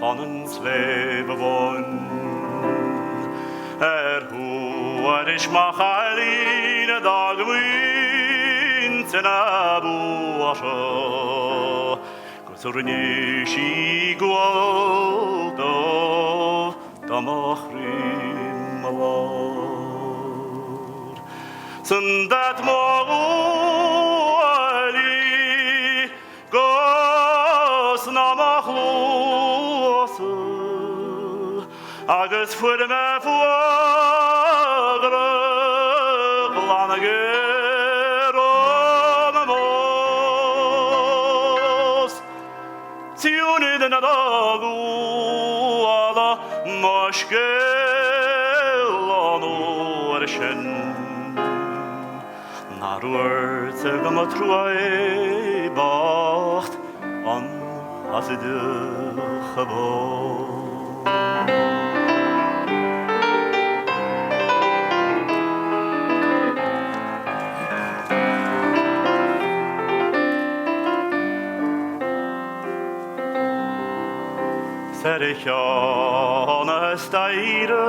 van ons leven woon. Hoe is mag alleen dag wint en aboasho. Gusurnishi gwaldo damachrim alor. Sundat moali gos namachlosu agus for me fuagre glanager omamos Sionid na dagu ala moshkel anurshen Naruert zegam truai bacht an Casaideach abo Serichan estaire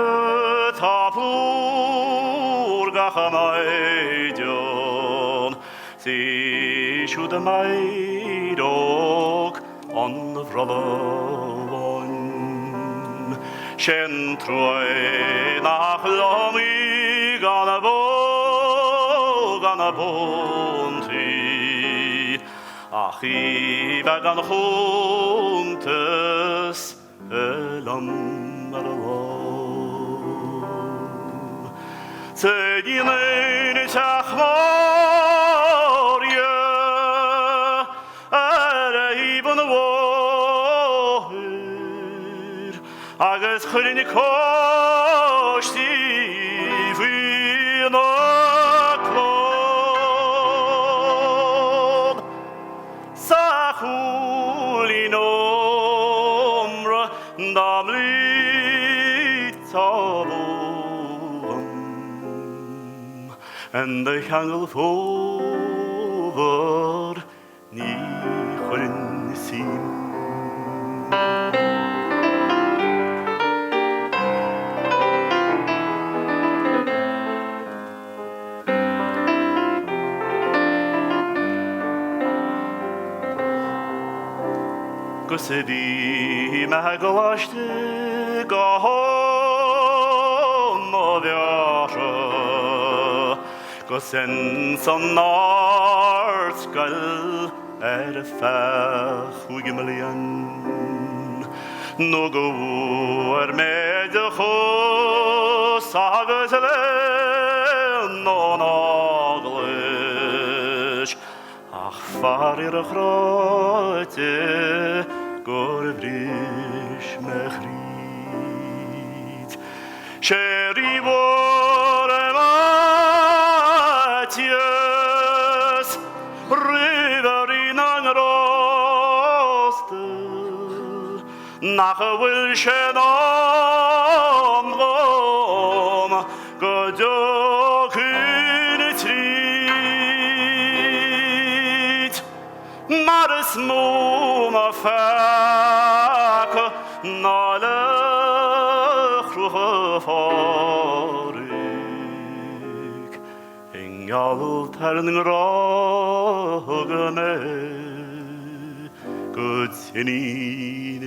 Taibhdhearc amaidion Si should a maidok on the vrolon Shen troi nach lomi gana Bunting Achi bagan juntes elam alom Segin tachmarje even woher agus chulin kosti vina klog Sachulino and the handle forward ni chulin sim Casaideach maglaste gahon moviasha Gosen son narskal fach ugemelian No go med chos agaselen non aglish Ach farir chrote gorvrish mechrit Sheri Matias Riverin an Rostel Nach Wilshen Rom Godok in Trit Maris Muma Fak Nale Chrufarik Ingal Terning Rogame Good Sinin